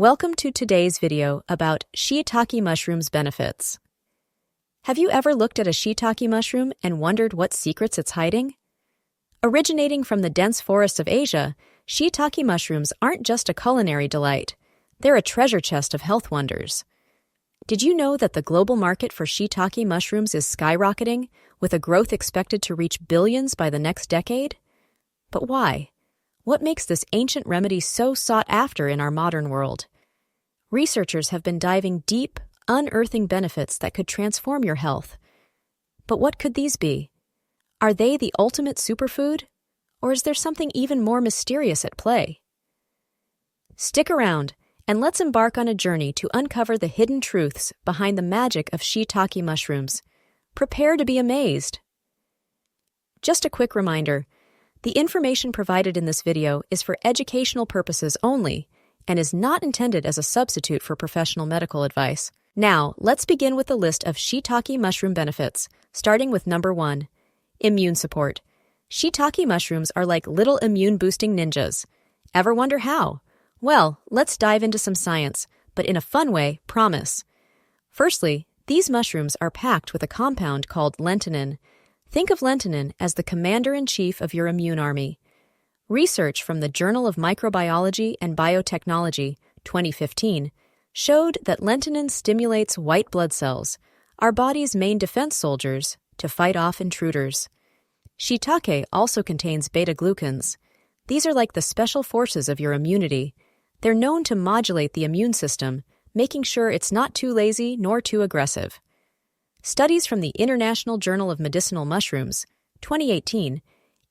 Welcome to today's video about shiitake mushrooms benefits. Have you ever looked at a shiitake mushroom and wondered what secrets it's hiding? Originating from the dense forests of Asia, shiitake mushrooms aren't just a culinary delight, they're a treasure chest of health wonders. Did you know that the global market for shiitake mushrooms is skyrocketing, with a growth expected to reach billions by the next decade? But why? What makes this ancient remedy so sought after in our modern world? Researchers have been diving deep, unearthing benefits that could transform your health. But what could these be? Are they the ultimate superfood? Or is there something even more mysterious at play? Stick around, and let's embark on a journey to uncover the hidden truths behind the magic of shiitake mushrooms. Prepare to be amazed. Just a quick reminder, the information provided in this video is for educational purposes only and is not intended as a substitute for professional medical advice. Now, let's begin with the list of shiitake mushroom benefits, starting with number 1, immune support. Shiitake mushrooms are like little immune-boosting ninjas. Ever wonder how? Well, let's dive into some science, but in a fun way, promise. Firstly, these mushrooms are packed with a compound called lentinin. Think of lentinin as the commander-in-chief of your immune army. Research from the Journal of Microbiology and Biotechnology, 2015, showed that lentinin stimulates white blood cells, our body's main defense soldiers, to fight off intruders. Shiitake also contains beta-glucans. These are like the special forces of your immunity. They're known to modulate the immune system, making sure it's not too lazy nor too aggressive. Studies from the International Journal of Medicinal Mushrooms, 2018,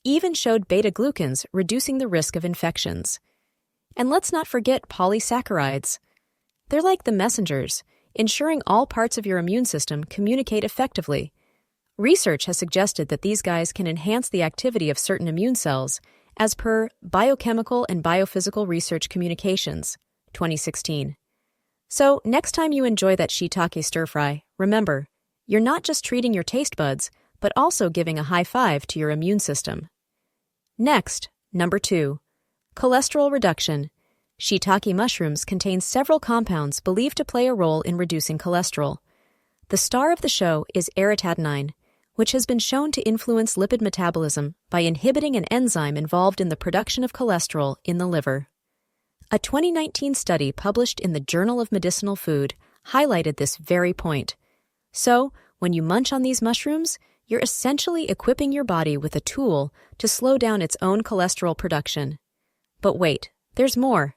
even showed beta-glucans reducing the risk of infections. And let's not forget polysaccharides. They're like the messengers, ensuring all parts of your immune system communicate effectively. Research has suggested that these guys can enhance the activity of certain immune cells, as per Biochemical and Biophysical Research Communications, 2016. So, next time you enjoy that shiitake stir-fry, remember, you're not just treating your taste buds, but also giving a high five to your immune system. Next, number 2, cholesterol reduction. Shiitake mushrooms contain several compounds believed to play a role in reducing cholesterol. The star of the show is aritidenine, which has been shown to influence lipid metabolism by inhibiting an enzyme involved in the production of cholesterol in the liver. A 2019 study published in the Journal of Medicinal Food highlighted this very point. So, when you munch on these mushrooms, you're essentially equipping your body with a tool to slow down its own cholesterol production. But wait, there's more.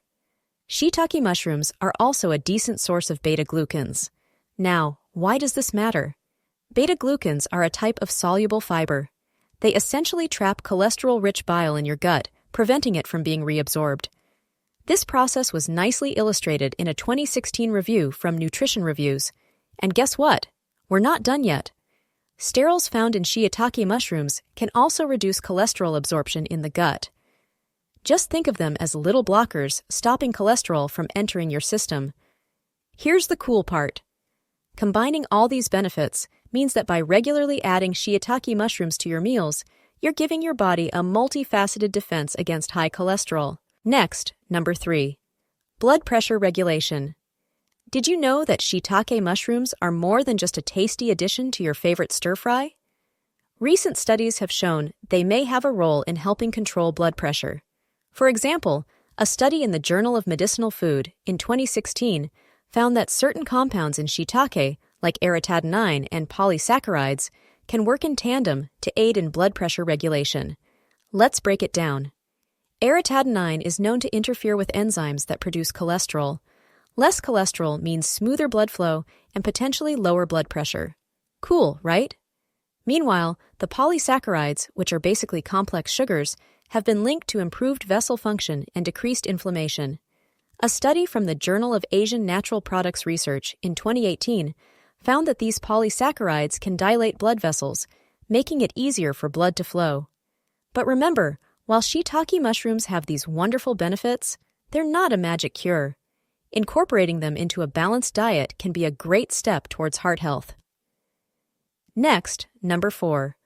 Shiitake mushrooms are also a decent source of beta-glucans. Now, why does this matter? Beta-glucans are a type of soluble fiber. They essentially trap cholesterol-rich bile in your gut, preventing it from being reabsorbed. This process was nicely illustrated in a 2016 review from Nutrition Reviews. And guess what? We're not done yet. Sterols found in shiitake mushrooms can also reduce cholesterol absorption in the gut. Just think of them as little blockers stopping cholesterol from entering your system. Here's the cool part. Combining all these benefits means that by regularly adding shiitake mushrooms to your meals, you're giving your body a multifaceted defense against high cholesterol. Next, number 3, blood pressure regulation. Did you know that shiitake mushrooms are more than just a tasty addition to your favorite stir-fry? Recent studies have shown they may have a role in helping control blood pressure. For example, a study in the Journal of Medicinal Food in 2016 found that certain compounds in shiitake, like aritidenine and polysaccharides, can work in tandem to aid in blood pressure regulation. Let's break it down. Aritidenine is known to interfere with enzymes that produce cholesterol. Less cholesterol means smoother blood flow and potentially lower blood pressure. Cool, right? Meanwhile, the polysaccharides, which are basically complex sugars, have been linked to improved vessel function and decreased inflammation. A study from the Journal of Asian Natural Products Research in 2018 found that these polysaccharides can dilate blood vessels, making it easier for blood to flow. But remember, while shiitake mushrooms have these wonderful benefits, they're not a magic cure. Incorporating them into a balanced diet can be a great step towards heart health. Next, number 4,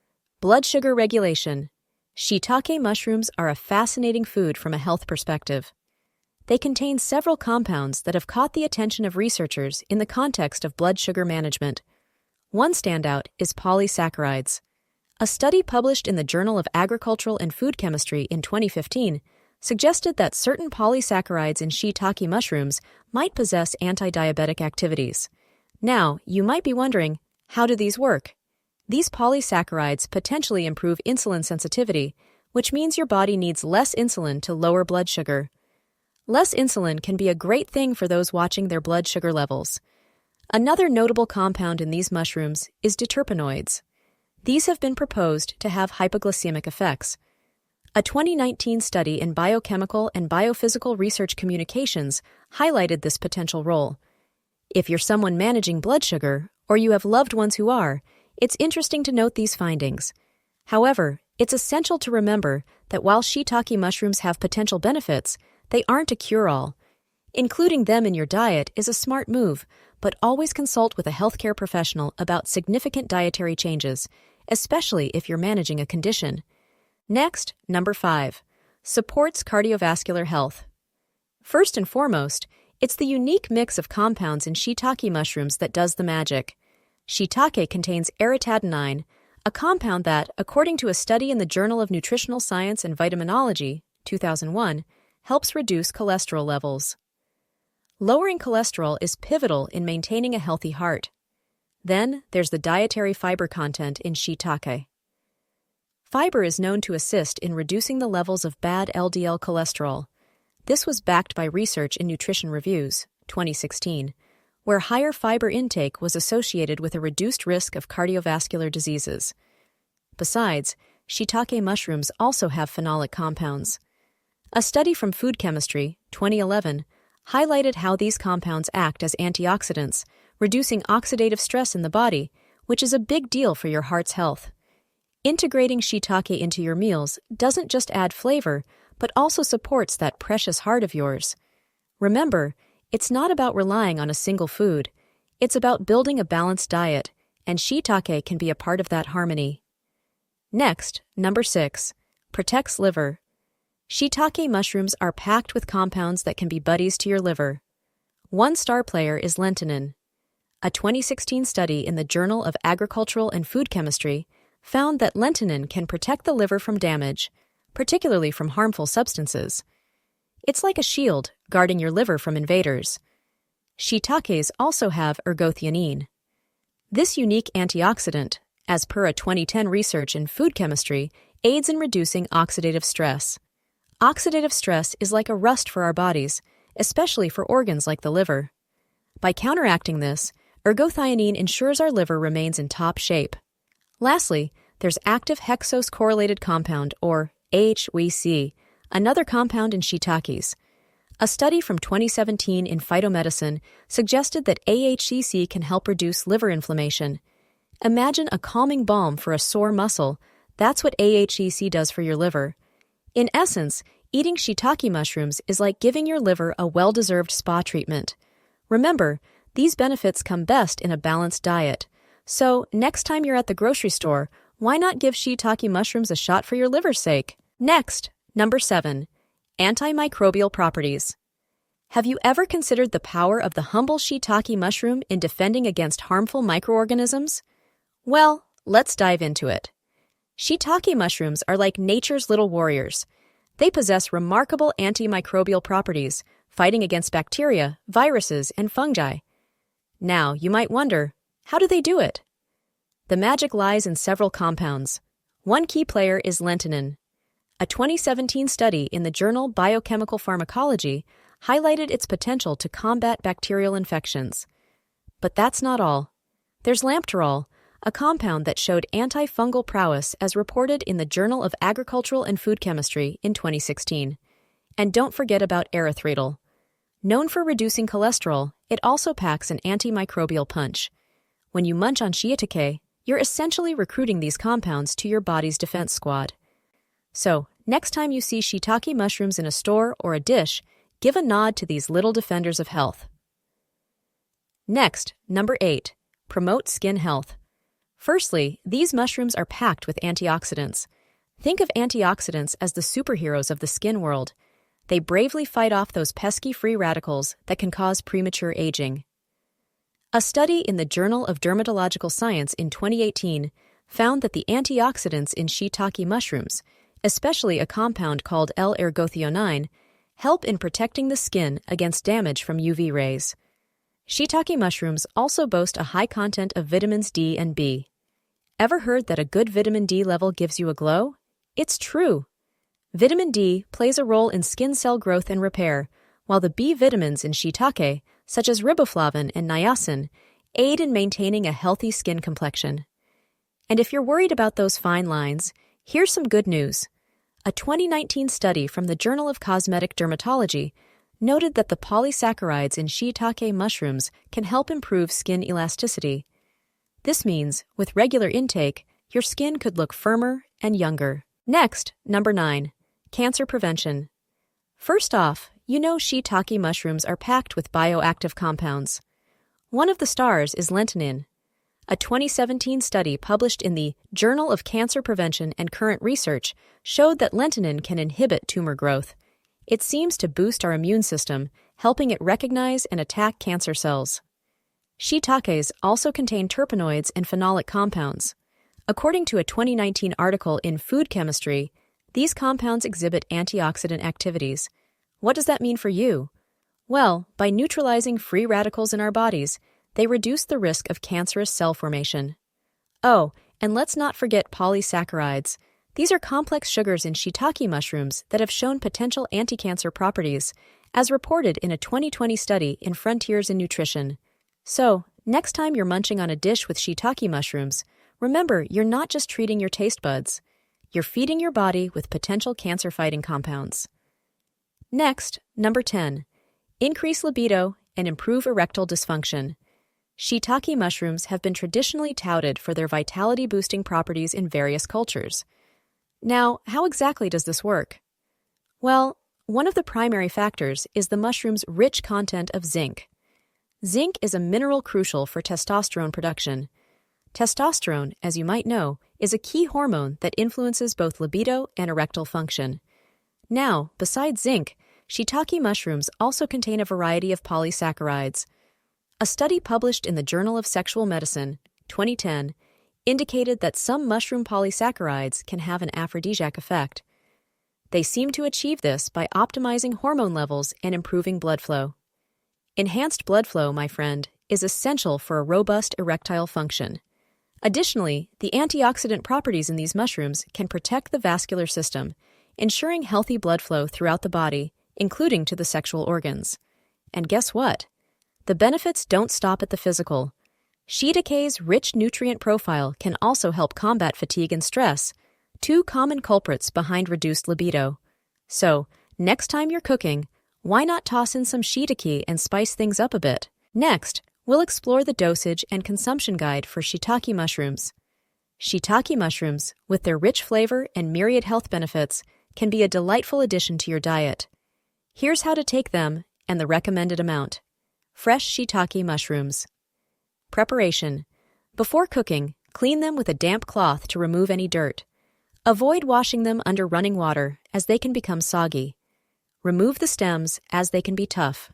blood sugar regulation. Shiitake mushrooms are a fascinating food from a health perspective. they contain several compounds that have caught the attention of researchers in the context of blood sugar management. One standout is polysaccharides. A study published in the Journal of Agricultural and Food Chemistry in 2015 suggested that certain polysaccharides in shiitake mushrooms might possess anti-diabetic activities. Now, you might be wondering, how do these work? These polysaccharides potentially improve insulin sensitivity, which means your body needs less insulin to lower blood sugar. Less insulin can be a great thing for those watching their blood sugar levels. Another notable compound in these mushrooms is diterpenoids. These have been proposed to have hypoglycemic effects. A 2019 study in Biochemical and Biophysical Research Communications highlighted this potential role. If you're someone managing blood sugar, or you have loved ones who are, it's interesting to note these findings. However, it's essential to remember that while shiitake mushrooms have potential benefits, they aren't a cure-all. Including them in your diet is a smart move, but always consult with a healthcare professional about significant dietary changes, especially if you're managing a condition. Next, number 5. Supports cardiovascular health. First and foremost, it's the unique mix of compounds in shiitake mushrooms that does the magic. Shiitake contains erytadenine, a compound that, according to a study in the Journal of Nutritional Science and Vitaminology, 2001, helps reduce cholesterol levels. Lowering cholesterol is pivotal in maintaining a healthy heart. Then, there's the dietary fiber content in shiitake. Fiber is known to assist in reducing the levels of bad LDL cholesterol. This was backed by research in Nutrition Reviews, 2016, where higher fiber intake was associated with a reduced risk of cardiovascular diseases. Besides, shiitake mushrooms also have phenolic compounds. A study from Food Chemistry, 2011, highlighted how these compounds act as antioxidants, reducing oxidative stress in the body, which is a big deal for your heart's health. Integrating shiitake into your meals doesn't just add flavor, but also supports that precious heart of yours. Remember, it's not about relying on a single food. It's about building a balanced diet, and shiitake can be a part of that harmony. Next, number 6. Protects liver. Shiitake mushrooms are packed with compounds that can be buddies to your liver. One star player is lentinin. A 2016 study in the Journal of Agricultural and Food Chemistry found that lentinin can protect the liver from damage, particularly from harmful substances. It's like a shield, guarding your liver from invaders. Shiitakes also have ergothioneine. This unique antioxidant, as per a 2010 research in food chemistry, aids in reducing oxidative stress. Oxidative stress is like a rust for our bodies, especially for organs like the liver. By counteracting this, ergothioneine ensures our liver remains in top shape. Lastly, there's active hexose-correlated compound, or AHC, another compound in shiitakes. A study from 2017 in Phytomedicine suggested that AHCC can help reduce liver inflammation. Imagine a calming balm for a sore muscle. That's what AHCC does for your liver. In essence, eating shiitake mushrooms is like giving your liver a well-deserved spa treatment. Remember, these benefits come best in a balanced diet. So, next time you're at the grocery store, why not give shiitake mushrooms a shot for your liver's sake? Next, number 7. Antimicrobial properties. Have you ever considered the power of the humble shiitake mushroom in defending against harmful microorganisms? Well, let's dive into it. Shiitake mushrooms are like nature's little warriors. They possess remarkable antimicrobial properties, fighting against bacteria, viruses, and fungi. Now, you might wonder, how do they do it? The magic lies in several compounds. One key player is lentinin. A 2017 study in the journal Biochemical Pharmacology highlighted its potential to combat bacterial infections. But that's not all. There's lampterol, a compound that showed antifungal prowess as reported in the Journal of Agricultural and Food Chemistry in 2016. And don't forget about erythritol. Known for reducing cholesterol, it also packs an antimicrobial punch. When you munch on shiitake, you're essentially recruiting these compounds to your body's defense squad. So, next time you see shiitake mushrooms in a store or a dish, give a nod to these little defenders of health. Next, number 8. Promote skin health. Firstly, these mushrooms are packed with antioxidants. Think of antioxidants as the superheroes of the skin world. They bravely fight off those pesky free radicals that can cause premature aging. A study in the Journal of Dermatological Science in 2018 found that the antioxidants in shiitake mushrooms, especially a compound called L-ergothioneine, help in protecting the skin against damage from UV rays. Shiitake mushrooms also boast a high content of vitamins D and B. Ever heard that a good vitamin D level gives you a glow? It's true. Vitamin D plays a role in skin cell growth and repair, while the B vitamins in shiitake, such as riboflavin and niacin, aid in maintaining a healthy skin complexion. And if you're worried about those fine lines, here's some good news. A 2019 study from the Journal of Cosmetic Dermatology noted that the polysaccharides in shiitake mushrooms can help improve skin elasticity. This means, with regular intake, your skin could look firmer and younger. Next, number 9. Cancer prevention. First off, you know shiitake mushrooms are packed with bioactive compounds. One of the stars is lentinin. A 2017 study published in the Journal of Cancer Prevention and Current Research showed that lentinin can inhibit tumor growth. It seems to boost our immune system, helping it recognize and attack cancer cells. Shiitakes also contain terpenoids and phenolic compounds. According to a 2019 article in Food Chemistry, these compounds exhibit antioxidant activities. What does that mean for you? Well, by neutralizing free radicals in our bodies, they reduce the risk of cancerous cell formation. Oh, and let's not forget polysaccharides. These are complex sugars in shiitake mushrooms that have shown potential anti-cancer properties, as reported in a 2020 study in Frontiers in Nutrition. So, next time you're munching on a dish with shiitake mushrooms, remember you're not just treating your taste buds. You're feeding your body with potential cancer-fighting compounds. Next, number 10. Increase libido and improve erectile dysfunction. Shiitake mushrooms have been traditionally touted for their vitality-boosting properties in various cultures. Now, how exactly does this work? Well, one of the primary factors is the mushroom's rich content of zinc. Zinc is a mineral crucial for testosterone production. Testosterone, as you might know, is a key hormone that influences both libido and erectile function. Now, besides zinc, shiitake mushrooms also contain a variety of polysaccharides. A study published in the Journal of Sexual Medicine, 2010, indicated that some mushroom polysaccharides can have an aphrodisiac effect. They seem to achieve this by optimizing hormone levels and improving blood flow. Enhanced blood flow, my friend, is essential for a robust erectile function. Additionally, the antioxidant properties in these mushrooms can protect the vascular system, ensuring healthy blood flow throughout the body, including to the sexual organs. And guess what? The benefits don't stop at the physical. Shiitake's rich nutrient profile can also help combat fatigue and stress, two common culprits behind reduced libido. So, next time you're cooking, why not toss in some shiitake and spice things up a bit? Next, we'll explore the dosage and consumption guide for shiitake mushrooms. Shiitake mushrooms, with their rich flavor and myriad health benefits, can be a delightful addition to your diet. Here's how to take them and the recommended amount. Fresh shiitake mushrooms. Preparation. Before cooking, clean them with a damp cloth to remove any dirt. Avoid washing them under running water, as they can become soggy. Remove the stems, as they can be tough.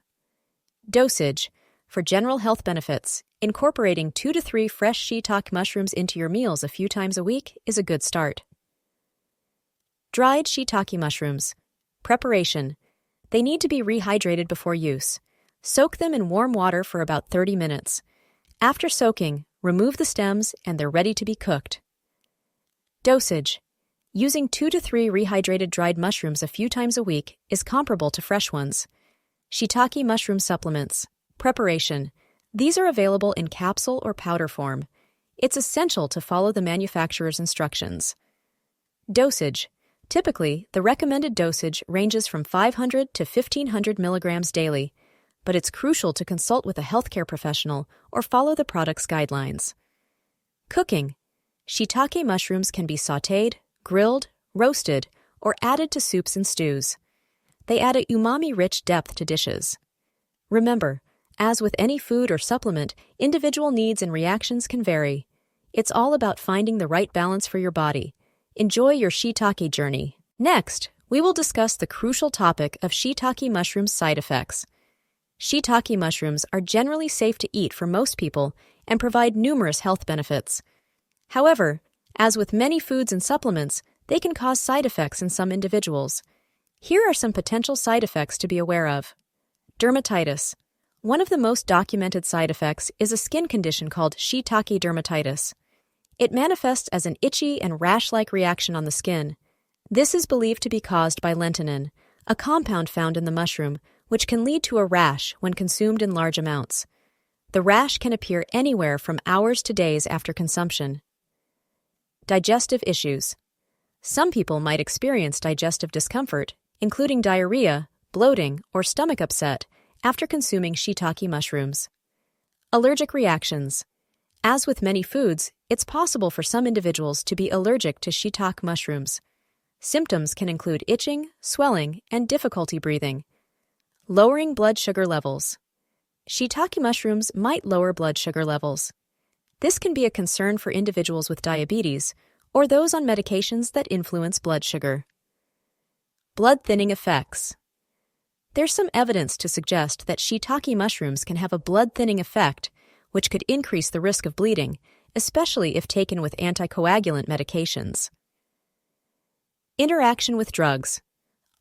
Dosage. For general health benefits, incorporating 2 to 3 fresh shiitake mushrooms into your meals a few times a week is a good start. Dried shiitake mushrooms. Preparation. They need to be rehydrated before use. Soak them in warm water for about 30 minutes. After soaking, remove the stems and they're ready to be cooked. Dosage. Using 2 to 3 rehydrated dried mushrooms a few times a week is comparable to fresh ones. Shiitake mushroom supplements. Preparation. These are available in capsule or powder form. It's essential to follow the manufacturer's instructions. Dosage. Typically, the recommended dosage ranges from 500 to 1,500 milligrams daily, but it's crucial to consult with a healthcare professional or follow the product's guidelines. Cooking. Shiitake mushrooms can be sautéed, grilled, roasted, or added to soups and stews. They add a umami-rich depth to dishes. Remember, as with any food or supplement, individual needs and reactions can vary. It's all about finding the right balance for your body. Enjoy your shiitake journey. Next, we will discuss the crucial topic of shiitake mushroom side effects. Shiitake mushrooms are generally safe to eat for most people and provide numerous health benefits. However, as with many foods and supplements, they can cause side effects in some individuals. Here are some potential side effects to be aware of. Dermatitis. One of the most documented side effects is a skin condition called shiitake dermatitis. It manifests as an itchy and rash-like reaction on the skin. This is believed to be caused by lentinin, a compound found in the mushroom, which can lead to a rash when consumed in large amounts. The rash can appear anywhere from hours to days after consumption. Digestive issues. Some people might experience digestive discomfort, including diarrhea, bloating, or stomach upset, after consuming shiitake mushrooms. Allergic reactions. As with many foods, it's possible for some individuals to be allergic to shiitake mushrooms. Symptoms can include itching, swelling, and difficulty breathing. Lowering blood sugar levels. Shiitake mushrooms might lower blood sugar levels. This can be a concern for individuals with diabetes or those on medications that influence blood sugar. Blood thinning effects. There's some evidence to suggest that shiitake mushrooms can have a blood thinning effect, which could increase the risk of bleeding, especially if taken with anticoagulant medications. Interaction with drugs.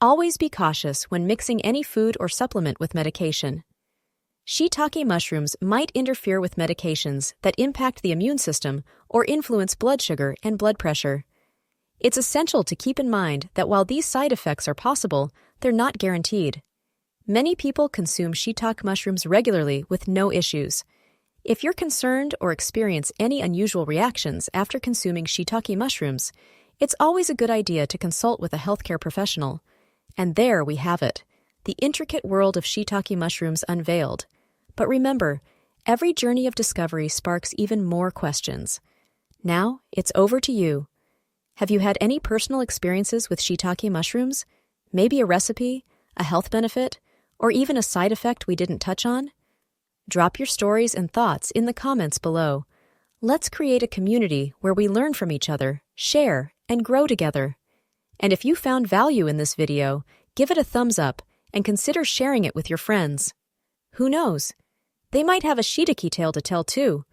Always be cautious when mixing any food or supplement with medication. Shiitake mushrooms might interfere with medications that impact the immune system or influence blood sugar and blood pressure. It's essential to keep in mind that while these side effects are possible, they're not guaranteed. Many people consume shiitake mushrooms regularly with no issues. If you're concerned or experience any unusual reactions after consuming shiitake mushrooms, it's always a good idea to consult with a healthcare professional. And there we have it, the intricate world of shiitake mushrooms unveiled. But remember, every journey of discovery sparks even more questions. Now, it's over to you. Have you had any personal experiences with shiitake mushrooms? Maybe a recipe, a health benefit, or even a side effect we didn't touch on? Drop your stories and thoughts in the comments below. Let's create a community where we learn from each other, share, and grow together. And if you found value in this video, give it a thumbs up and consider sharing it with your friends. Who knows? They might have a shiitake tale to tell too.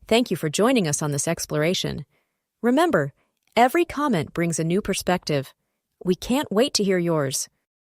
Thank you for joining us on this exploration. Remember, every comment brings a new perspective. We can't wait to hear yours.